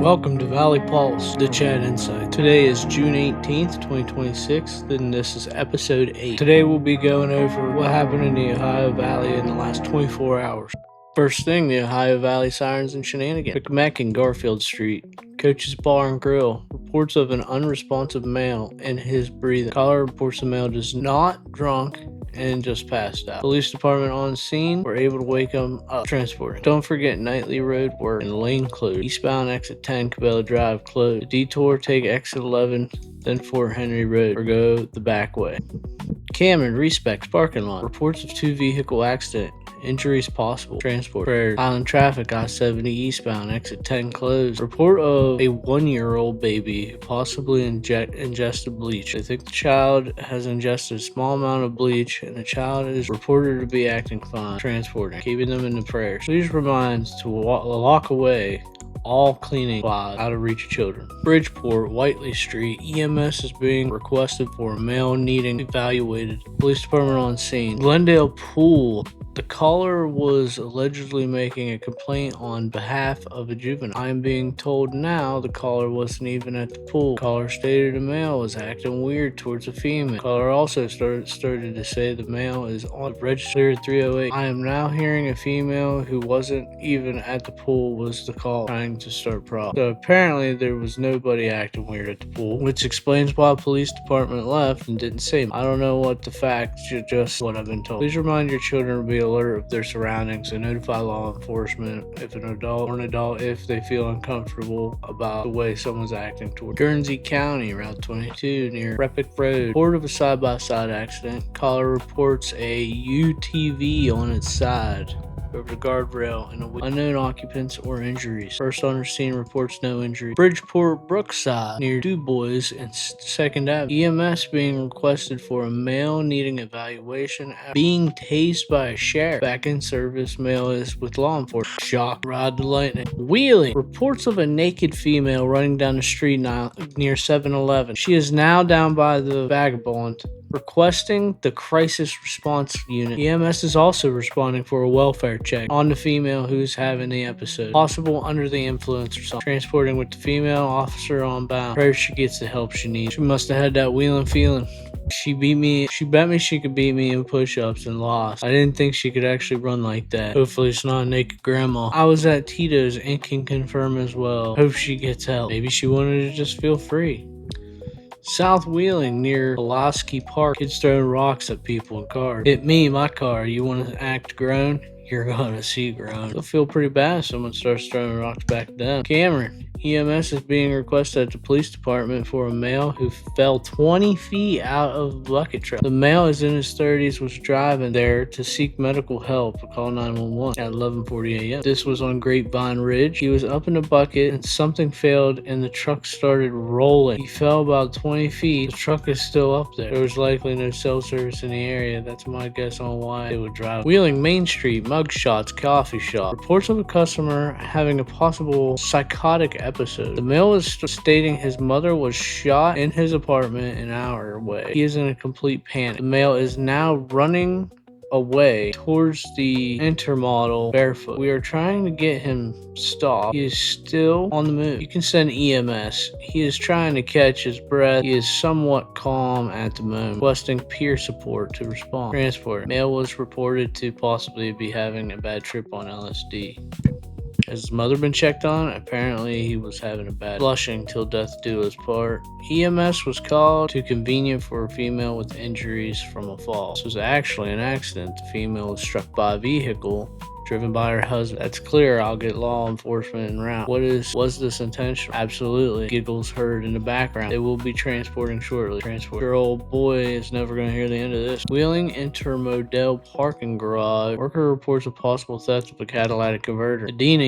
Welcome to Valley Pulse, TheChad Insight. Today is June 18th, 2026, and this is episode 8. Today we'll be going over what happened in the Ohio Valley in the last 24 hours. First thing, the Ohio Valley Sirens and Shenanigans. McMeck and Garfield Street. Coach's Bar and Grill. Reports of an unresponsive male and his breathing. Caller reports the male is not drunk and just passed out. Police department on scene were able to wake him up. Transporting. Don't forget nightly road work and lane closed. Eastbound exit 10 Cabela Drive closed. The detour take exit 11, then Fort Henry Road or go the back way. Cameron Respect parking lot. Reports of 2-vehicle accident. Injuries possible. Transport. Prayers. Island traffic I-70 eastbound exit 10 closed. Report of a 1-year-old baby who possibly ingested bleach. They think the child has ingested a small amount of bleach and the child is reported to be acting fine. Transporting. Keeping them in the prayers. Please remind to lock away all cleaning supplies out of reach of children. Bridgeport, Whiteley Street. EMS is being requested for a male needing evaluated. Police department on scene. Glendale Pool. The caller was allegedly making a complaint on behalf of a juvenile. I am being told now the caller wasn't even at the pool. The caller stated a male was acting weird towards a female. The caller also started to say the male is on registered 308. I am now hearing a female who wasn't even at the pool was the call trying to start problems. So apparently there was nobody acting weird at the pool, which explains why the police department left and didn't say. I don't know what the facts, just what I've been told. Please remind your children to be alert of their surroundings and notify law enforcement if an adult if they feel uncomfortable about the way someone's acting toward. Guernsey County, Route 22 near Repic Road. Report of a side-by-side accident. Caller reports a UTV on its side over the guardrail and unknown occupants or injuries. First on the scene reports no injury. Bridgeport Brookside near Du Bois and 2nd Avenue. EMS being requested for a male needing evaluation after being tased by a sheriff. Back in service, male is with law enforcement. Shock, ride to lightning. Wheeling. Reports of a naked female running down the street now near 7-Eleven. She is now down by the vagabond, requesting the crisis response unit. EMS is also responding for a welfare check on the female who's having the episode. Possible under the influence or something. Transporting with the female officer on bound. Pray she gets the help she needs. She must have had that wheeling feeling. She bet me she could beat me in push-ups and lost. I didn't think she could actually run like that. Hopefully it's not a naked grandma. I was at Tito's and can confirm as well. Hope she gets help. Maybe she wanted to just feel free. South Wheeling near Pulaski Park. Kids throwing rocks at people in cars. Hit me, my car. You want to act grown? You're gonna see grown. It'll feel pretty bad if someone starts throwing rocks back down. Cameron. EMS is being requested at the police department for a male who fell 20 feet out of a bucket truck. The male is in his 30s, was driving there to seek medical help. Call 911 at 11:40 a.m. This was on Grapevine Ridge. He was up in a bucket and something failed and the truck started rolling. He fell about 20 feet. The truck is still up there. There was likely no cell service in the area. That's my guess on why they would drive. Wheeling Main Street, Mugshots coffee shop. Reports of a customer having a possible psychotic episode. The male is stating his mother was shot in his apartment an hour away. He is in a complete panic. The male is now running away towards the intermodal barefoot. We are trying to get him stopped. He is still on the move. You can send EMS. He is trying to catch his breath. He is somewhat calm at the moment, requesting peer support to respond. Transport. Male was reported to possibly be having a bad trip on LSD. Has his mother been checked on? Apparently he was having a bad flushing till death do us part. EMS was called to convenient for a female with injuries from a fall. This was actually an accident. The female was struck by a vehicle driven by her husband. That's clear. I'll get law enforcement en route. Was this intentional? Absolutely. Giggles heard in the background. They will be transporting shortly. Your old boy is never going to hear the end of this. Wheeling Intermodal parking garage. Worker reports a possible theft of a catalytic converter. Adina,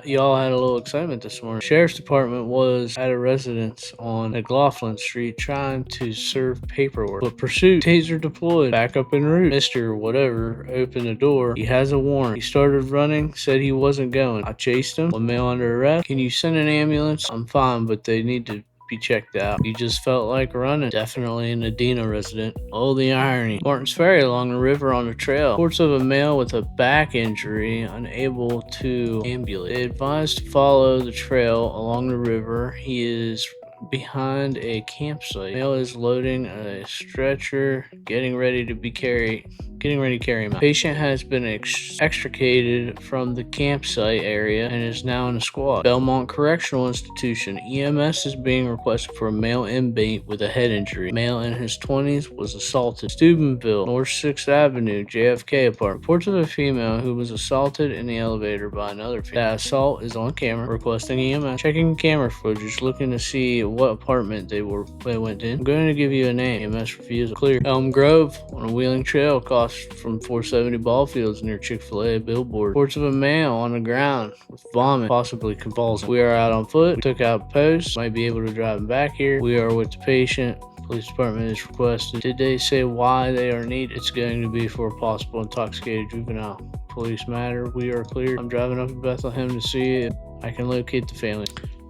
y'all had a little excitement this morning. Sheriff's department was at a residence on McLaughlin Street trying to serve paperwork, but pursuit. Taser deployed. Back up en route. Mr. Whatever opened the door. He has a warrant. He started running, said he wasn't going. I chased him. One male under arrest. Can you send an ambulance? I'm fine, but they need to be checked out. You just felt like running. Definitely an Adena resident. Oh, the irony. Martin's Ferry along the river on the trail. Reports of a male with a back injury unable to ambulate. They advised to follow the trail along the river. He is behind a campsite. Male is loading a stretcher, getting ready to carry him out. Patient has been extricated from the campsite area and is now in a squad. Belmont Correctional Institution. EMS is being requested for a male inmate with a head injury. Male in his 20s was assaulted. Stubenville, North 6th Avenue, JFK apartment. Reports of a female who was assaulted in the elevator by another female. That assault is on camera. Requesting EMS. Checking camera footage, looking to see what apartment they went in. I'm going to give you a name. EMS refusal. Clear. Elm Grove on a Wheeling Trail across from 470 ball fields near Chick-fil-A billboard. Reports of a male on the ground with vomit, possibly convulsing. We are out on foot. We took out posts. Might be able to drive him back here. We are with the patient. Police department is requested. Did they say why they are needed? It's going to be for a possible intoxicated juvenile. Police matter. We are cleared. I'm driving up to Bethlehem to see if I can locate the family.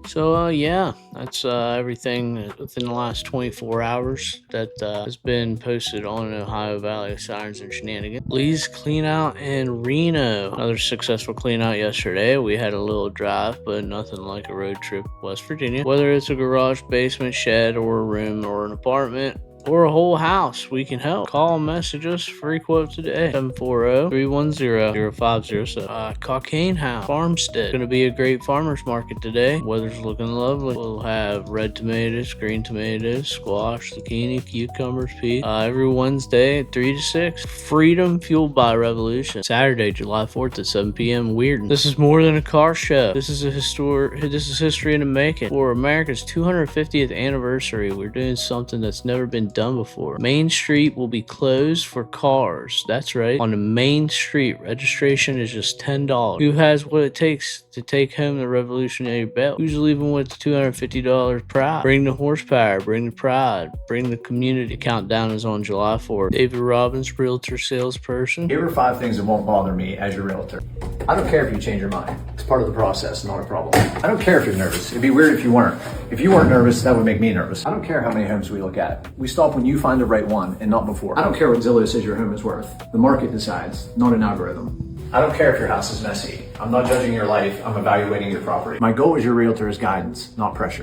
So, yeah, that's everything within the last 24 hours that has been posted on Ohio Valley Sirens and Shenanigans. Lee's clean out in Reno. Another successful clean out yesterday. We had a little drive, but nothing like a road trip to West Virginia. Whether it's a garage, basement, shed, or a room, or an apartment, or a whole house, we can help. Call and message us. Free quote today. 740-310-0507. Cocaine House, Farmstead. Going to be a great farmer's market today. Weather's looking lovely. We'll have red tomatoes, green tomatoes, squash, zucchini, cucumbers, peas. Every Wednesday at 3 to 6. Freedom fueled by revolution. Saturday, July 4th at 7 p.m. Weird. This is more than a car show. This is history in the making. For America's 250th anniversary, we're doing something that's never been done before. Main Street will be closed for cars. That's right. On the main street, registration is just $10. Who has what it takes to take home the revolutionary belt? Who's leaving with $250 pride? Bring the horsepower, bring the pride, bring the community. Countdown is on July 4th. David Robbins, realtor salesperson. Here are 5 things that won't bother me as your realtor. I don't care if you change your mind. It's part of the process, not a problem. I don't care if you're nervous. It'd be weird if you weren't. If you weren't nervous, that would make me nervous. I don't care how many homes we look at. We stop when you find the right one and not before. I don't care what Zillow says your home is worth. The market decides, not an algorithm. I don't care if your house is messy. I'm not judging your life. I'm evaluating your property. My goal as your realtor is guidance, not pressure.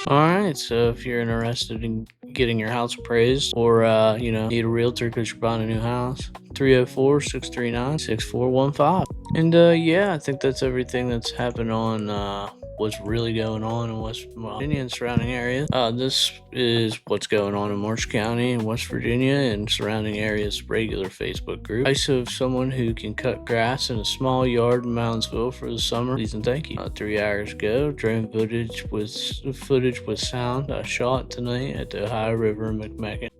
Alright, so if you're interested in getting your house appraised or, need a realtor because you're buying a new house, 304-639-6415. And, I think that's everything that's happened on, what's really going on in West Virginia and surrounding areas. This is what's going on in Marsh County and West Virginia and surrounding areas regular Facebook group. Advice of someone who can cut grass in a small yard in Moundsville for the summer. Please and thank you. 3 hours ago, drone footage with sound shot tonight at the Ohio River in McMacken.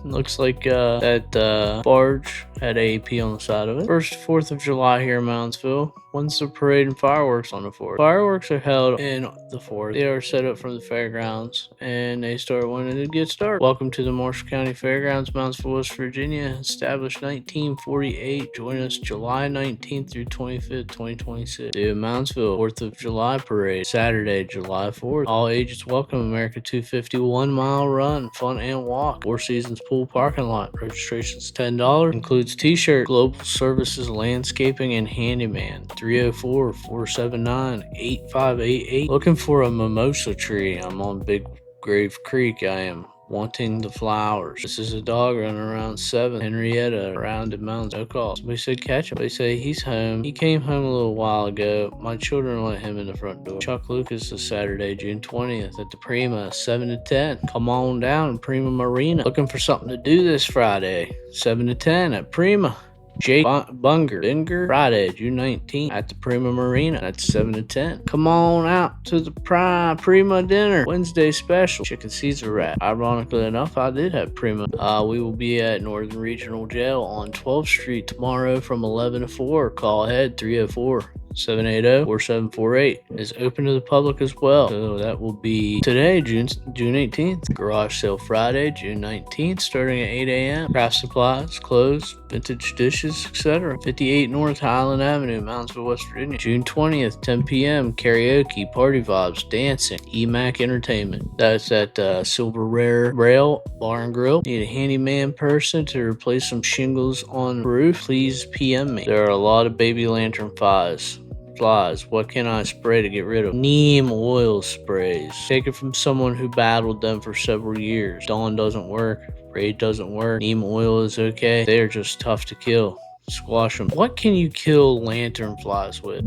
Looks like that barge had AAP on the side of it. First 4th of July here in Moundsville. When's the parade and fireworks on the 4th? Fireworks are held in the 4th. They are set up from the fairgrounds, and they start when it gets dark. Welcome to the Marsh County Fairgrounds, Moundsville, West Virginia. Established 1948. Join us July 19th through 25th, 2026. The Moundsville 4th of July Parade, Saturday, July 4th. All ages welcome. America 251 mile run, fun and walk. Four Seasons Pool parking lot. Registration's $10. Includes Boots, T-shirt, Global Services, Landscaping, and Handyman. 304-479-8588. Looking for a mimosa tree. I'm on Big Grave Creek. I am wanting the flowers. This is a dog running around 7. Henrietta, Rounded Mountains. No call. Somebody said catch him. They say he's home. He came home a little while ago. My children let him in the front door. Chuck Lucas is Saturday, June 20th at the Prima, 7 to 10. Come on down to Prima Marina. Looking for something to do this Friday, 7 to 10 at Prima. Jake Bunger, Friday, June 19th at the Prima Marina. That's 7 to 10. Come on out to the Prima dinner. Wednesday special. Chicken Caesar wrap. Ironically enough, I did have Prima. We will be at Northern Regional Jail on 12th Street tomorrow from 11 to 4. Call ahead 304-780-4748 is open to the public as well. So that will be today, June 18th. Garage sale Friday, June 19th, starting at 8 a.m. Craft supplies, clothes, vintage dishes, etc. 58 North Highland Avenue, Moundsville, West Virginia. June 20th, 10 p.m. Karaoke, party vibes, dancing, EMAC Entertainment. That's at Silver Rail Bar and Grill. Need a handyman person to replace some shingles on the roof? Please PM me. There are a lot of baby lanternflies. What can I spray to get rid of? Neem oil sprays. Take it from someone who battled them for several years. Dawn doesn't work. Raid doesn't work. Neem oil is okay. They're just tough to kill. Squash them. What can you kill lanternflies with?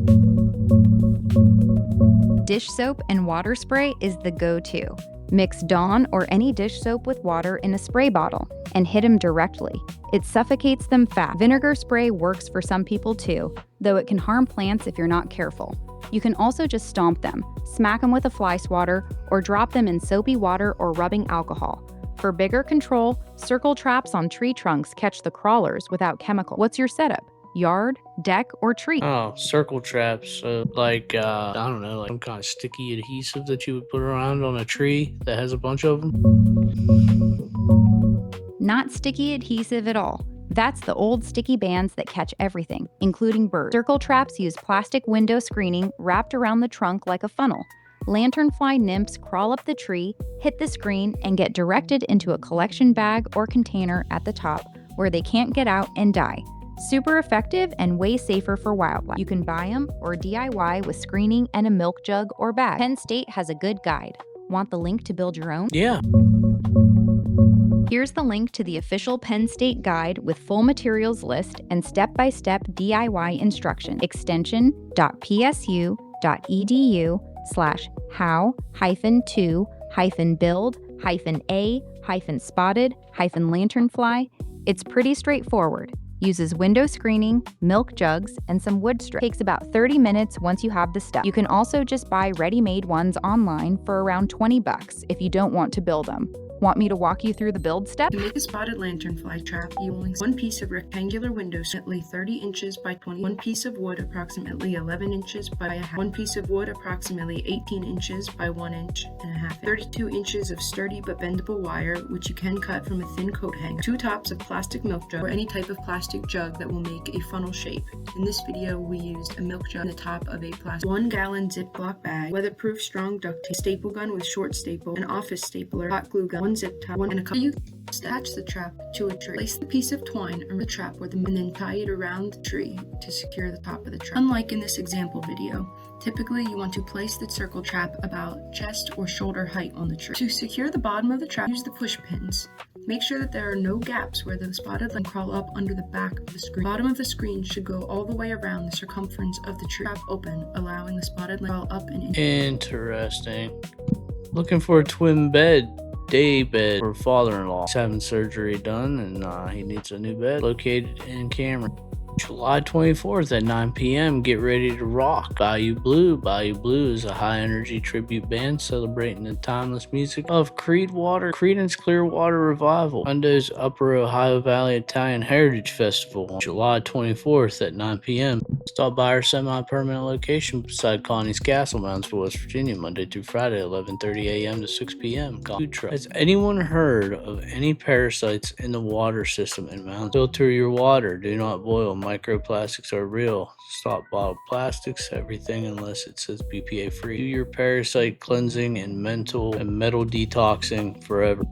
Dish soap and water spray is the go-to. Mix Dawn or any dish soap with water in a spray bottle and hit them directly. It suffocates them fast. Vinegar spray works for some people too, though it can harm plants if you're not careful. You can also just stomp them, smack them with a fly swatter, or drop them in soapy water or rubbing alcohol. For bigger control, circle traps on tree trunks catch the crawlers without chemical. What's your setup? Yard, deck, or tree? Oh, circle traps. So like, I don't know, like some kind of sticky adhesive that you would put around on a tree that has a bunch of them? Not sticky adhesive at all. That's the old sticky bands that catch everything, including birds. Circle traps use plastic window screening wrapped around the trunk like a funnel. Lanternfly nymphs crawl up the tree, hit the screen, and get directed into a collection bag or container at the top where they can't get out and die. Super effective and way safer for wildlife. You can buy them or DIY with screening and a milk jug or bag. Penn State has a good guide. Want the link to build your own? Yeah. Here's the link to the official Penn State guide with full materials list and step-by-step DIY instruction. Extension.psu.edu/how-build-a-spotted-lanternfly. It's pretty straightforward. Uses window screening, milk jugs, and some wood strips. Takes about 30 minutes once you have the stuff. You can also just buy ready-made ones online for around $20 if you don't want to build them. Want me to walk you through the build steps? To make a spotted lanternfly trap, you will need one piece of rectangular window, approximately 30 inches by 20, one piece of wood, approximately 11 inches by a half, one piece of wood, approximately 18 inches by 1 inch and a half, 32 inches of sturdy but bendable wire, which you can cut from a thin coat hanger, 2 tops of plastic milk jug, or any type of plastic jug that will make a funnel shape. In this video, we used a milk jug on the top of a plastic 1-gallon Ziploc bag, weatherproof strong duct tape, staple gun with short staple, an office stapler, hot glue gun, 1 zip tie, and a couple. You attach the trap to a tree. Place the piece of twine around the trap and then tie it around the tree to secure the top of the trap. Unlike in this example video, typically you want to place the circle trap about chest or shoulder height on the tree. To secure the bottom of the trap, use the push pins. Make sure that there are no gaps where the spotted can crawl up under the back of the screen. The bottom of the screen should go all the way around the circumference of the trap open, allowing the spotted to crawl up and in. Interesting. Looking for a twin bed. Day bed for father-in-law. He's having surgery done and he needs a new bed located in Cameron. July 24th at 9 p.m. Get ready to rock. Bayou Blue. Bayou Blue is a high-energy tribute band celebrating the timeless music of Creedence Clearwater Revival. Hondo's Upper Ohio Valley Italian Heritage Festival on July 24th at 9 p.m. Stop by our semi-permanent location beside Connie's Castle, Moundsville, West Virginia, Monday through Friday, 11:30 a.m. to 6 p.m. Food truck. Has anyone heard of any parasites in the water system in Moundsville? Filter your water. Do not boil. Microplastics are real. Stop bottled plastics, everything unless it says BPA free. Do your parasite cleansing and metal detoxing forever.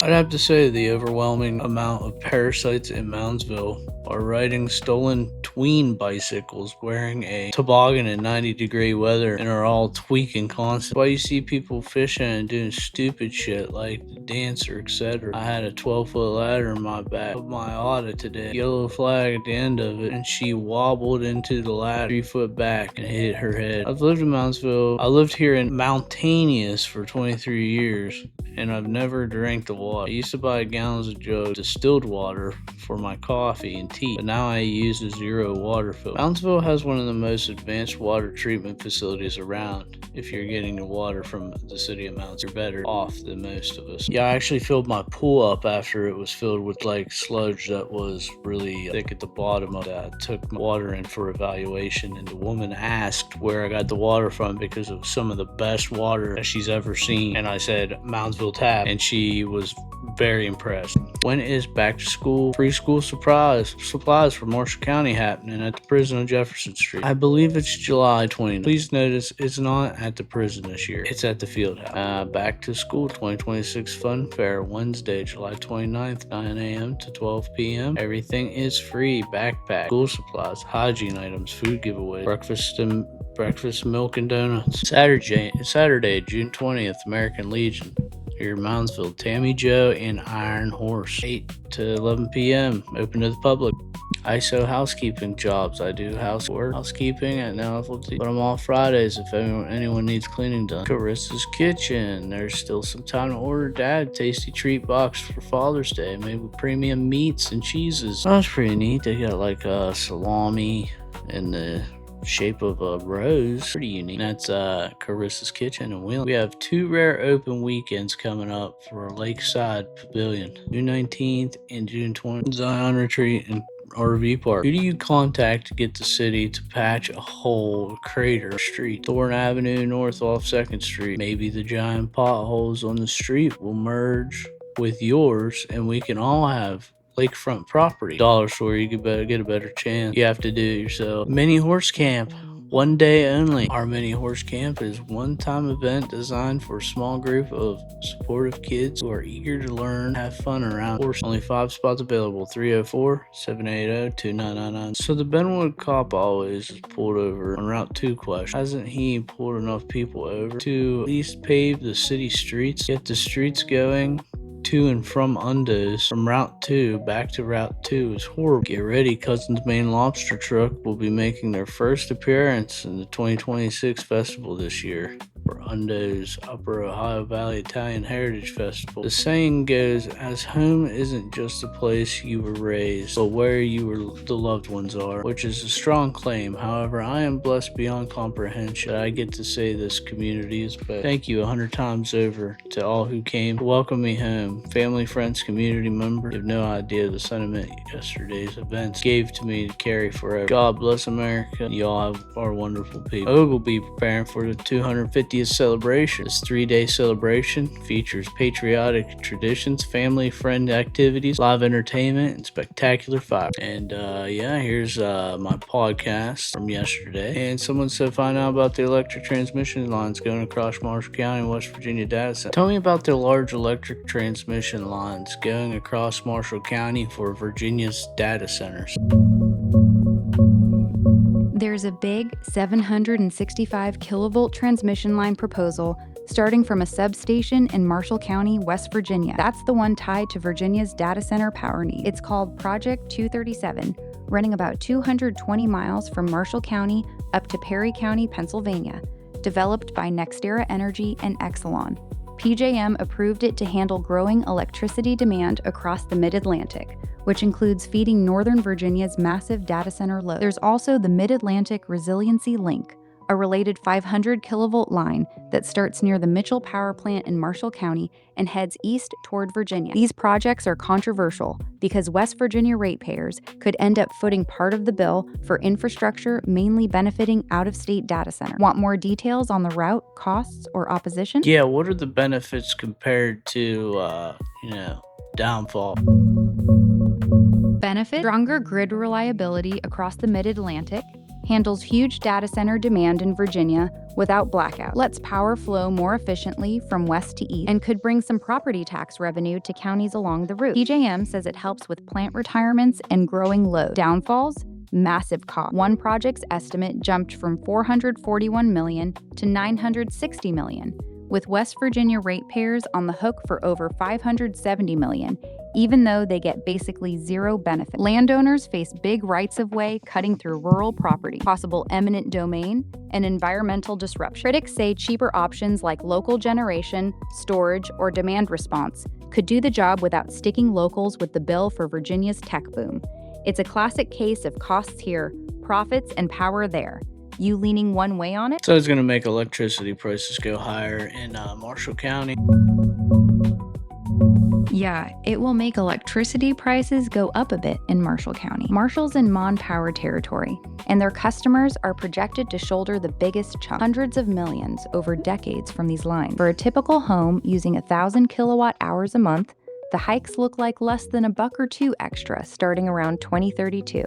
I'd have to say the overwhelming amount of parasites in Moundsville are riding stolen tween bicycles, wearing a toboggan in 90-degree weather, and are all tweaking constantly. Why you see people fishing and doing stupid shit like the dancer, etc. I had a 12-foot ladder in my back of my auto today, yellow flag at the end of it, and she wobbled into the ladder 3 foot back and hit her head. I've lived in Moundsville. I lived here in Mountainous for 23 years, and I've never drank the water. I used to buy gallons of jug distilled water for my coffee and tea, but now I use a zero water filter. Moundsville has one of the most advanced water treatment facilities around. If you're getting the water from the city of Mounds, you're better off than most of us. Yeah, I actually filled my pool up after it was filled with like sludge that was really thick at the bottom of that. I took my water in for evaluation, and the woman asked where I got the water from because of some of the best water that she's ever seen. And I said Moundsville Tap, and she was very impressed. When is back to school free school supplies for Marshall County happening at the prison on Jefferson Street? I believe it's July 20th. Please notice it's not at the prison this year. It's at the field house. Back to school 2026 Fun Fair, Wednesday, July 29th, 9 a.m. to 12 p.m. Everything is free. Backpack, school supplies, hygiene items, food giveaways, breakfast, milk, and donuts. Saturday, June 20th, American Legion. Here in Moundsville, Tammy Joe and Iron Horse, 8 to 11 p.m. Open to the public. ISO housekeeping jobs. I do housekeeping at Novelty, but I'm off Fridays if anyone needs cleaning done. Carissa's Kitchen. There's still some time to order Dad tasty treat box for Father's Day, made with premium meats and cheeses. That's pretty neat. They got like a salami in the shape of a rose. Pretty unique. That's Carissa's Kitchen and Wheel. We have 2 rare open weekends coming up for Lakeside Pavilion, June 19th and June 20th. Zion Retreat and RV Park. Who do you contact to get the city to patch a hole, crater, street? Thorn Avenue North off 2nd Street. Maybe the giant potholes on the street will merge with yours and we can all have lakefront property. Dollar store, you could get a better chance. You have to do it yourself. Mini horse camp, 1 day only. Our mini horse camp is a one-time event designed for a small group of supportive kids who are eager to learn, have fun around horse. Only 5 spots available. 304-780-2999. So the Benwood cop always is pulled over on Route 2 question. Hasn't he pulled enough people over to at least pave the city streets? Get the streets going to and from Undos from Route 2 back to Route 2 is horrible. Get ready, Cousin's Main Lobster Truck will be making their first appearance in the 2026 festival this year for Undo's Upper Ohio Valley Italian Heritage Festival. The saying goes, as home isn't just a place you were raised, but where the loved ones are, which is a strong claim. However, I am blessed beyond comprehension that I get to say this community is best. Thank you 100 times over to all who came to welcome me home. Family, friends, community members. You have no idea the sentiment yesterday's events gave to me to carry forever. God bless America. Y'all are wonderful people. OG will be preparing for the 250th celebration. This 3-day celebration features patriotic traditions, family, friend activities, live entertainment, and spectacular fire. And here's my podcast from yesterday. And someone said, find out about the electric transmission lines going across Marshall County and West Virginia data center. Tell me about the large electric transmission lines going across Marshall County for Virginia's data centers. There's a big 765 kilovolt transmission line proposal starting from a substation in Marshall County, West Virginia. That's the one tied to Virginia's data center power needs. It's called Project 237, running about 220 miles from Marshall County up to Perry County, Pennsylvania, developed by NextEra Energy and Exelon. PJM approved it to handle growing electricity demand across the Mid-Atlantic, which includes feeding Northern Virginia's massive data center load. There's also the Mid-Atlantic Resiliency Link, a related 500 kilovolt line that starts near the Mitchell Power Plant in Marshall County and heads east toward Virginia. These projects are controversial because West Virginia ratepayers could end up footing part of the bill for infrastructure mainly benefiting out-of-state data centers. Want more details on the route, costs, or opposition? Yeah, what are the benefits compared to, downfall? Benefit: stronger grid reliability across the Mid-Atlantic, handles huge data center demand in Virginia without blackout, lets power flow more efficiently from west to east, and could bring some property tax revenue to counties along the route. PJM says it helps with plant retirements and growing load. Downfalls? Massive cost. One project's estimate jumped from $441 million to $960 million, with West Virginia ratepayers on the hook for over $570 million, even though they get basically zero benefit. Landowners face big rights-of-way cutting through rural property, possible eminent domain, and environmental disruption. Critics say cheaper options like local generation, storage, or demand response could do the job without sticking locals with the bill for Virginia's tech boom. It's a classic case of costs here, profits, and power there. You leaning one way on it? So it's going to make electricity prices go higher in Marshall County. Yeah, it will make electricity prices go up a bit in Marshall County. Marshall's in Mon Power territory, and their customers are projected to shoulder the biggest chunk, hundreds of millions over decades from these lines. For a typical home using 1,000 kilowatt hours a month, the hikes look like less than $1 or $2 extra starting around 2032.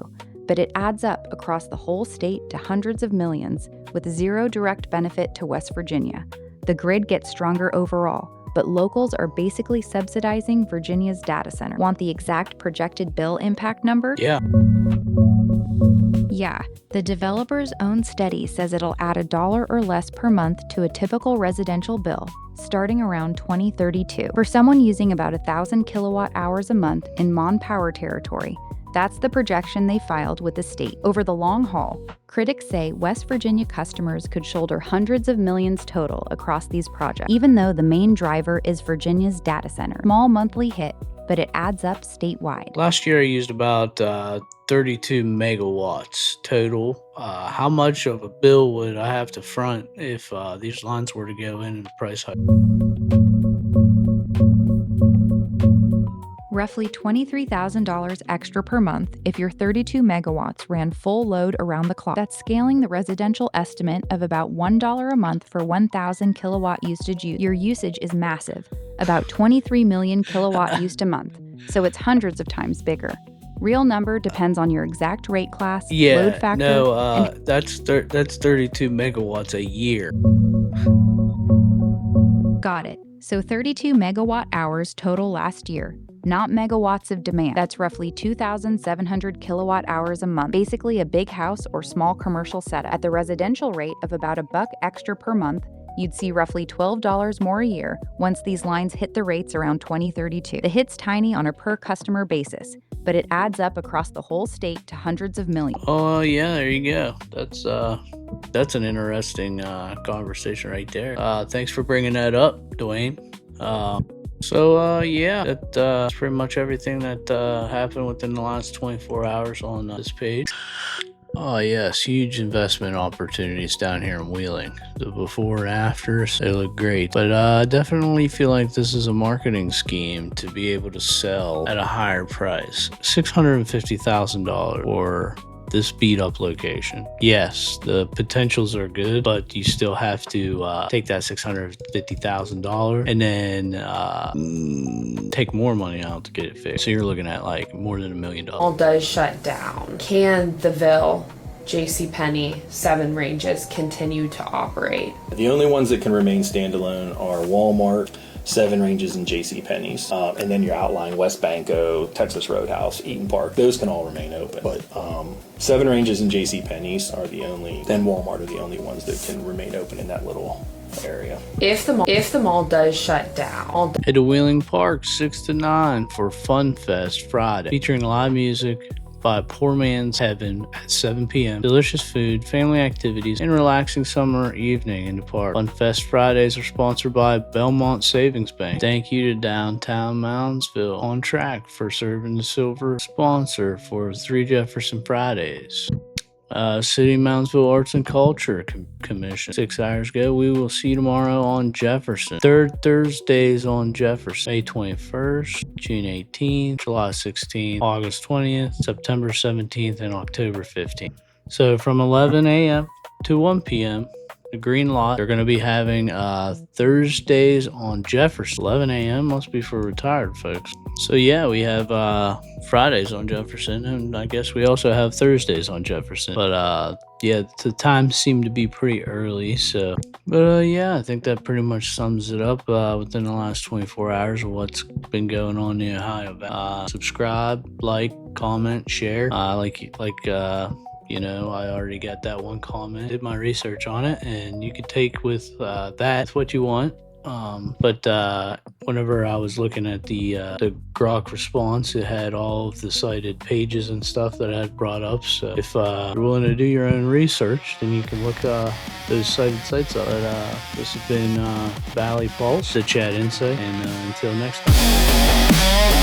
But it adds up across the whole state to hundreds of millions, with zero direct benefit to West Virginia. The grid gets stronger overall, but locals are basically subsidizing Virginia's data center. Want the exact projected bill impact number? Yeah. Yeah, the developer's own study says it'll add $1 or less per month to a typical residential bill, starting around 2032. For someone using about 1,000 kilowatt hours a month in Mon Power territory, that's the projection they filed with the state. Over the long haul, critics say West Virginia customers could shoulder hundreds of millions total across these projects, even though the main driver is Virginia's data center. Small monthly hit, but it adds up statewide. Last year I used about 32 megawatts total. How much of a bill would I have to front if these lines were to go in and price hike? Roughly $23,000 extra per month if your 32 megawatts ran full load around the clock. That's scaling the residential estimate of about $1 a month for 1,000 kilowatt usage. Your usage is massive, about 23 million kilowatt used a month, so it's hundreds of times bigger. Real number depends on your exact rate class, load factor. That's 32 megawatts a year. Got it. So 32 megawatt hours total last year, not megawatts of demand. That's roughly 2,700 kilowatt hours a month, basically a big house or small commercial setup. At the residential rate of about $1 extra per month, you'd see roughly $12 more a year once these lines hit the rates around 2032. The hit's tiny on a per customer basis, but it adds up across the whole state to hundreds of millions. Oh yeah, there you go. That's an interesting conversation right there. Thanks for bringing that up, Dwayne. That's pretty much everything that happened within the last 24 hours on this page. Oh yes, huge investment opportunities down here in Wheeling. The before and afters, they look great. But I definitely feel like this is a marketing scheme to be able to sell at a higher price. $650,000 for this beat up location. Yes, the potentials are good, but you still have to take that $650,000 and then take more money out to get it fixed. So you're looking at like more than $1 million. All does shut down. Can the Ville, JCPenney, 7 ranges continue to operate? The only ones that can remain standalone are Walmart, 7 ranges, and JCPenney's. And then your outlying West Banco, Texas Roadhouse, Eaton Park. Those can all remain open. But 7 ranges and JCPenney's are the only, then Walmart are the only ones that can remain open in that little area. If the mall does shut down, Head to Wheeling Park 6 to 9 for Fun Fest Friday, featuring live music by Poor Man's Heaven at 7 p.m. Delicious food, family activities, and relaxing summer evening in the park. Fun Fest Fridays are sponsored by Belmont Savings Bank. Thank you to Downtown Moundsville, on track for serving the silver sponsor for 3 Jefferson Fridays. City Moundsville Arts and Culture Commission. 6 hours ago. We will see you tomorrow on Jefferson. Third Thursdays on Jefferson. May 21st, June 18th, July 16th, August 20th, September 17th, and October 15th. So from 11 a.m. to 1 p.m., the Green Lot, they're going to be having Thursdays on Jefferson. 11 a.m. must be for retired folks. So yeah, we have Fridays on Jefferson, and I guess we also have Thursdays on Jefferson. But yeah, the times seem to be pretty early. So, but yeah, I think that pretty much sums it up within the last 24 hours of what's been going on in Ohio. Subscribe, like, comment, share. You know, I already got that one comment. Did my research on it, and you could take with that what you want. But whenever I was looking at the Grok response, it had all of the cited pages and stuff that I had brought up. So if you're willing to do your own research, then you can look those cited sites up. But this has been Valley Pulse, the Chad Insight, and until next time.